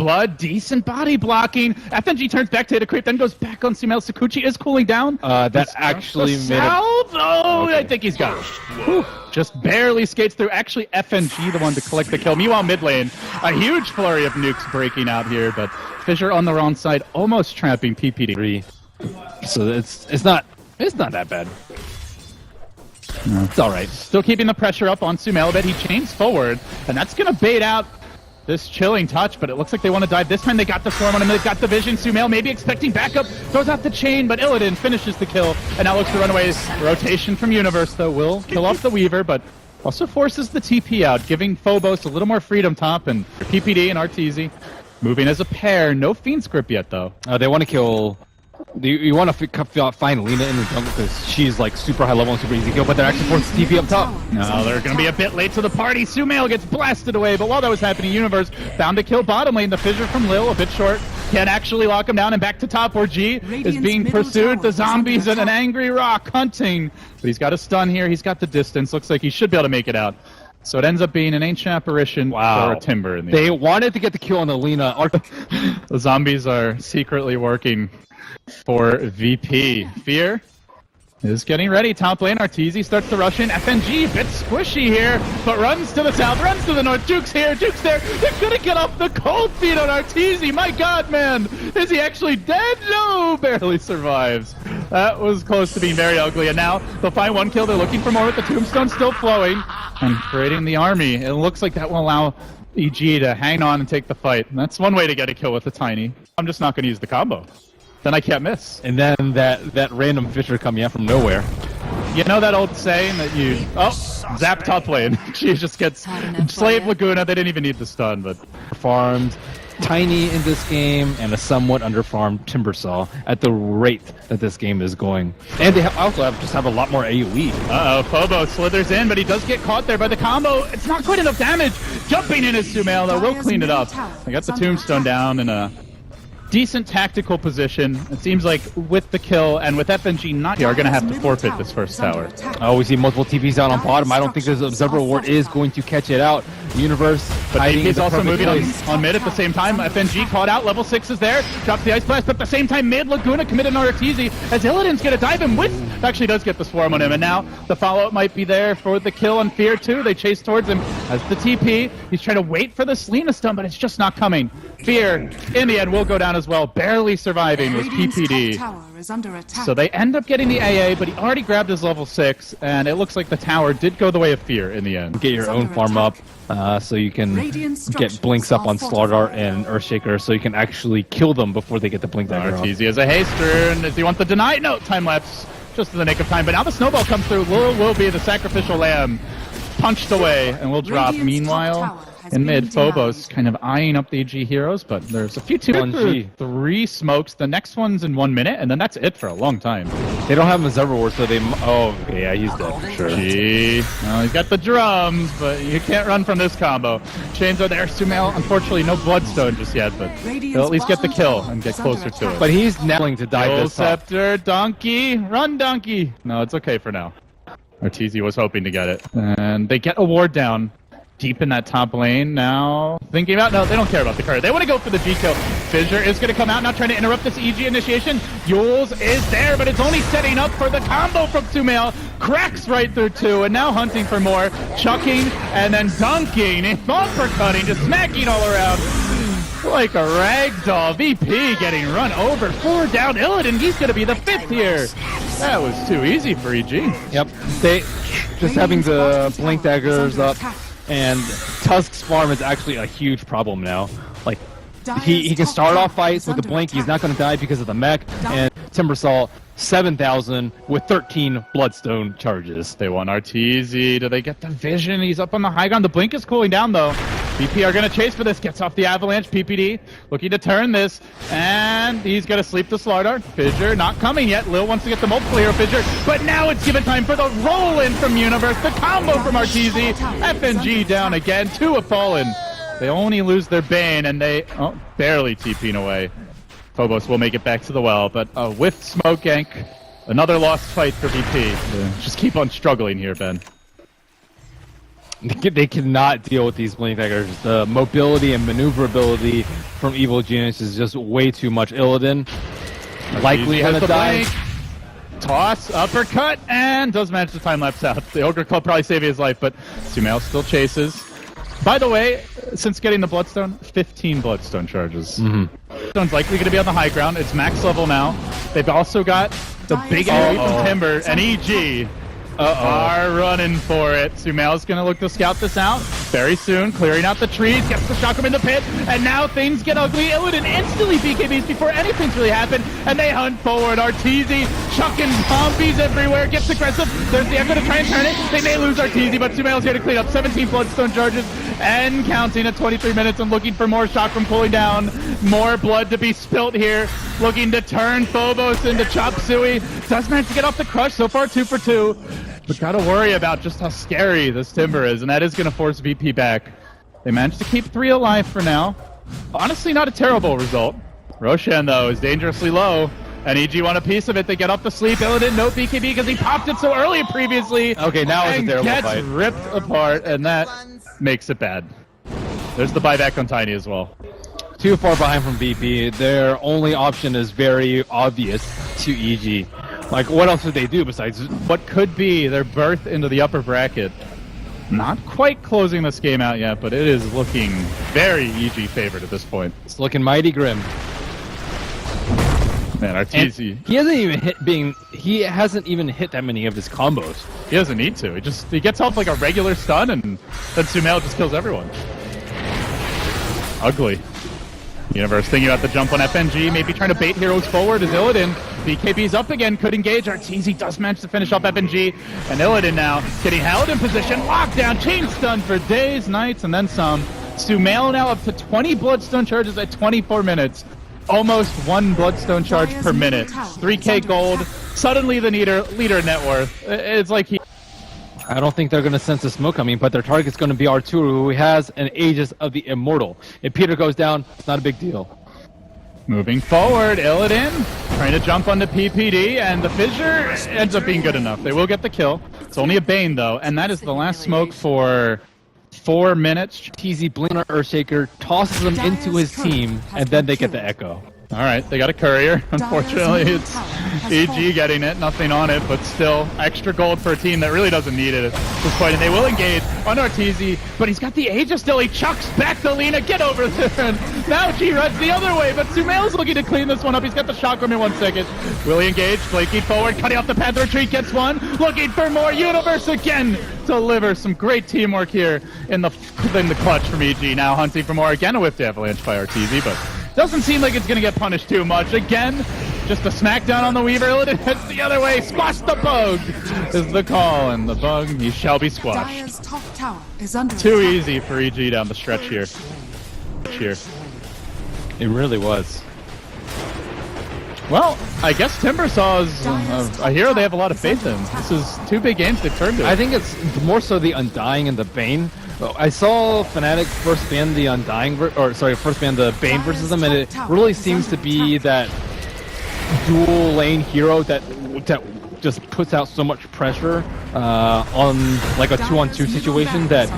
blood, decent body blocking. FNG turns back to creep, then goes back on Sumail. Sakuchi is cooling down. That actually made it. Oh, okay. I think he's got it. Whew. Just barely skates through. Actually, FNG the one to collect the kill. Meanwhile, mid lane, a huge flurry of nukes breaking out here, but Fissure on the wrong side, almost trapping PPD. So it's not that bad. No. It's all right. Still keeping the pressure up on Sumail, but he chains forward, and that's going to bait out this chilling touch, but it looks like they want to dive. This time they got the swarm on him, they've got the vision. Sumail maybe expecting backup, throws out the chain, but Illidan finishes the kill, and now looks to run away. Rotation from Universe, though, will kill off the Weaver, but also forces the TP out, giving Phobos a little more freedom top, and PPD and RTZ moving as a pair. No Fiend script yet, though. They want to kill... You want to find Lina in the jungle because she's like super high level and super easy kill, but they're actually forced to TP up top. No, they're going to be a bit late to the party. Sumail gets blasted away, but while that was happening, Universe bound to kill bottom lane. The Fissure from Lil, a bit short. Can't actually lock him down, and back to top where G is being pursued. The zombies and an angry Rock hunting. But he's got a stun here. He's got the distance. Looks like he should be able to make it out. So it ends up being an ancient apparition for a Timber. In the They wanted to get the kill on the Lina. The zombies are secretly working for VP. Fear is getting ready. Top lane, Arteezy starts to rush in. FNG, a bit squishy here, but runs to the south, runs to the north. Duke's here, Duke's there. They're gonna get off the cold feet on Arteezy. My god, man. Is he actually dead? No, barely survives. That was close to being very ugly, and now they'll find one kill. They're looking for more with the tombstone still flowing and creating the army. It looks like that will allow EG to hang on and take the fight. And that's one way to get a kill with a Tiny. I'm just not going to use the combo. Then I can't miss. And then that random Fissure coming out from nowhere. You know that old saying that you... Oh, zap top lane. She just gets... Slave Laguna, they didn't even need the stun, but... Farmed Tiny in this game and a somewhat underfarmed Timbersaw at the rate that this game is going. And they also have a lot more AoE. Uh-oh, Phobos slithers in, but he does get caught there by the combo. It's not quite enough damage. Jumping in is Sumail, though. We'll clean it up. They got the tombstone down in a decent tactical position. It seems like with the kill and with FNG not here, are going to have to forfeit this first tower. Oh, we see multiple TPs out on bottom. I don't think this Observer Ward is going to catch it out. Universe, but he's also moving on mid at the same time. FNG caught out. Level 6 is there. Drops the Ice Blast, but at the same time, mid Laguna committed on Arteezy as Illidan's going to dive him with... Actually does get the swarm on him, and now the follow-up might be there for the kill on Fear too. They chase towards him as the TP. He's trying to wait for the Selena stun, but it's just not coming. Fear, in the end, will go down as well. Barely surviving was PPD. So they end up getting the AA, but he already grabbed his level 6, and it looks like the tower did go the way of Fear in the end. Get your own farm up, so you can get blinks up on Slaughter and Earthshaker, so you can actually kill them before they get the blink dagger off. Arteezy as a haster, and does he want the deny? No, time lapse. Just in the nick of time, but now the snowball comes through. Will be the sacrificial lamb punched away, and will drop. Meanwhile, in mid, Phobos kind of eyeing up the EG heroes, but there's a few three smokes. The next one's in 1 minute, and then that's it for a long time. They don't have him as Everward, so they... Oh, okay, yeah, he's dead. Sure. Well, he's got the drums, but you can't run from this combo. Chains are there. Sumail, unfortunately, no Bloodstone just yet, but he'll at least get the kill and get closer to it. But he's nailing to dive this top. Scepter, Donkey, run Donkey. No, it's okay for now. Arteezy was hoping to get it. And they get a ward down. Deep in that top lane now. Thinking about... No, they don't care about the card. They want to go for the G kill. Fissure is going to come out now trying to interrupt this EG initiation. Yules is there, but it's only setting up for the combo from Sumail. Cracks right through two, and now hunting for more. Chucking and then dunking and uppercutting, just smacking all around. Like a ragdoll. VP getting run over. 4 down. Illidan, he's going to be the 5th here. That was too easy for EG. Yep. They just having the blink daggers up. And Tusk's farm is actually a huge problem now. Like, he can start off fights with the blink, he's not going to die because of the mech, and Timbersaw 7,000 with 13 Bloodstone charges. They want Arteezy. Do they get the vision? He's up on the high ground. The blink is cooling down, though. VP are going to chase for this. Gets off the avalanche. PPD looking to turn this. And he's going to sleep the Slardar. Fissure not coming yet. Lil wants to get the multiple hero Fissure. But now it's given time for the roll-in from Universe. The combo from Arteezy. FNG down again. 2 have fallen. They only lose their Bane, and they barely TPing away. Phobos will make it back to the well, but with Smoke Gank, another lost fight for VP. Just keep on struggling here, Ben. They cannot deal with these blink daggers. The mobility and maneuverability from Evil Genius is just way too much. Illidan likely has gonna the die. blink. Toss, uppercut, and does manage to time lapse out. The Ogre Club probably saving his life, but Sumail still chases. By the way, since getting the Bloodstone, 15 Bloodstone charges. Bloodstone's likely going to be on the high ground. It's max level now. They've also got the big enemy from Timber and EG are running for it. Sumail's going to look to scout this out very soon, clearing out the trees, gets the Chakram in the pit, and now things get ugly. Illidan instantly BKBs before anything's really happened, and they hunt forward. Arteezy chucking zombies everywhere, gets aggressive. There's the Echo to try and turn it. They may lose Arteezy, but Sumail's here to clean up 17 Bloodstone charges and counting at 23 minutes and looking for more Chakram pulling down. More blood to be spilt here. Looking to turn Phobos into Chop Suey. Does manage to get off the crush. So far 2 for 2. But gotta worry about just how scary this Timber is, and that is gonna force VP back. They managed to keep 3 alive for now. Honestly, not a terrible result. Roshan, though, is dangerously low, and EG want a piece of it. They get off the sleep. Illidan, no BKB because he popped it so early previously. Okay, now it's a terrible gets fight. ripped apart, and that makes it bad. There's the buyback on Tiny as well. Too far behind from VP. Their only option is very obvious to EG. Like, what else would they do besides What could be their berth into the upper bracket? Not quite closing this game out yet, but it is looking very EG favored at this point. it's looking mighty grim? Man, Arteezy, He hasn't even hit that many of his combos. he doesn't need to. He gets off like a regular stun, and then Sumail just kills everyone. Ugly. Universe thinking about the jump on FNG, maybe trying to bait heroes forward as Illidan. BKB's up again, could engage. Arteezy does manage to finish off FNG, and Illidan now getting held in position, lockdown, chain stun for days, nights, and then some. Sumail now up to 20 Bloodstone charges at 24 minutes. Almost 1 Bloodstone charge per minute. 3k gold, suddenly the leader in net worth. It's like I don't think they're going to sense the smoke coming, but their target's going to be Arturo, who has an Aegis of the Immortal. If Peter goes down, it's not a big deal. moving forward, Illidan trying to jump onto PPD, and the Fissure ends up being good enough. They will get the kill. It's only a Bane, though, and that is the last smoke for 4 minutes. TZ Blink on Earthshaker, tosses them into his team, and then they get the Echo. All right, they got a courier. Unfortunately, it's EG getting it. Nothing on it, but still extra gold for a team that really doesn't need it at this point. And they will engage on Arteezy, but he's got the Aegis still. He chucks back to Lina. Get over there. And now G runs the other way, but Sumail's looking to clean this one up. He's got the Chakram in 1 second. Will he engage? Blinking forward, cutting off the path to retreat. Gets one. Looking for more. Universe again delivers some great teamwork here in the clutch from EG. Now hunting for more. Again, a whiffed avalanche by Arteezy, but doesn't seem like it's going to get punished too much. Again, just a smackdown on the Weaver. Illidan hits the other way. Squash the bug is the call, and the bug, he shall be squashed. Dire's top tower is under Too attack. easy for EG down the stretch here. It really was. Well, I guess Timber saw is a hero they have a lot of faith in. This is 2 big games they've turned to. I think it's more so the Undying and the Bane. I saw Fnatic first ban the Undying, first ban the Bane versus them, and it really seems to be that dual lane hero that just puts out so much pressure on like a 2-on-2 situation that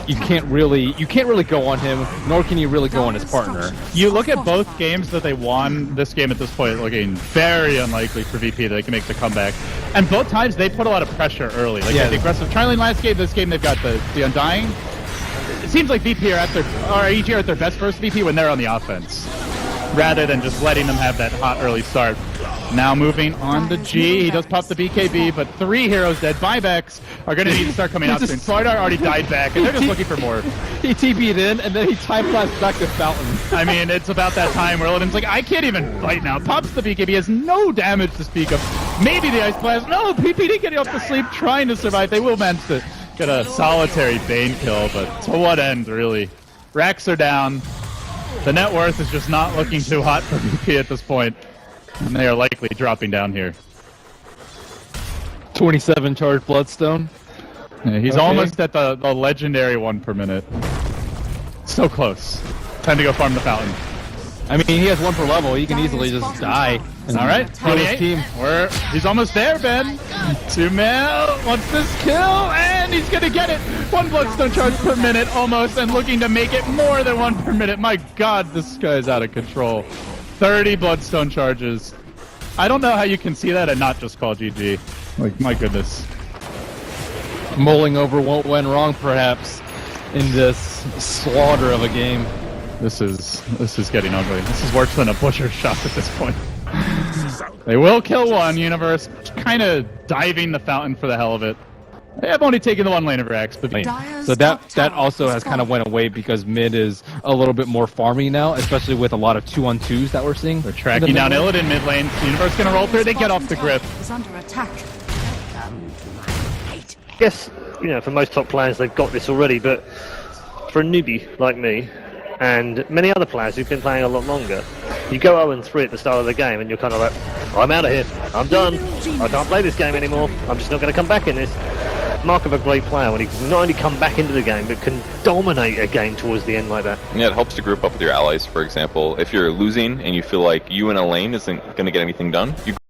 you can't really go on him, nor can you really go on his partner. You look at both games that they won this game at this point, looking very unlikely for VP that they can make the comeback. And both times they put a lot of pressure early. Like the aggressive trialing last game, this game they've got the Undying. It seems like VP are EG are at their best versus VP when they're on the offense, rather than just letting them have that hot early start. Now moving on to G, he does pop the BKB, but 3 heroes dead. Buybacks are going to need to start coming out soon. Slardar already died back, and they're just looking for more. He TP'd in, and then he time flashed back to Fountain. I mean, it's about that time where Illidan's like, I can't even fight now. Pops the BKB, has no damage to speak of. Maybe the Ice Blast. No, PPD getting off the sleep, trying to survive. They will manage to get a solitary Bane kill, but to what end, really? Racks are down. The net worth is just not looking too hot for VP at this point, and they are likely dropping down here. 27 charge Bloodstone. Yeah, he's almost at the legendary 1 per minute. So close. Time to go farm the Fountain. I mean, he has 1 per level. He can easily just die. And All right, kill his 28. team. He's almost there, Ben. 2 mil wants this kill, and he's gonna get it. 1 bloodstone charge per minute, almost, and looking to make it more than 1 per minute. My God, this guy's out of control. 30 bloodstone charges. I don't know how you can see that and not just call GG. Like, my goodness. Mulling over what went wrong, perhaps, in this slaughter of a game. This is getting ugly. This is worse than a butcher shop at this point. They will kill one. Universe kind of diving the fountain for the hell of it. They have only taken the 1 lane of Rex, but So that also has kind of went away because mid is a little bit more farmy now, especially with a lot of 2-on-2s that we're seeing. they're tracking down Illidan mid lane. Universe gonna roll through. They get off the grip. Is under attack. Yes, you know, for most top players, they've got this already, but for a newbie like me, and many other players who've been playing a lot longer, you go 0-3 at the start of the game, and you're kind of like, I'm out of here, I'm done, I can't play this game anymore, I'm just not going to come back in this. Mark of a great player when he can not only come back into the game, but can dominate a game towards the end like that. Yeah, it helps to group up with your allies, for example. If you're losing and you feel like you in a lane isn't going to get anything done, you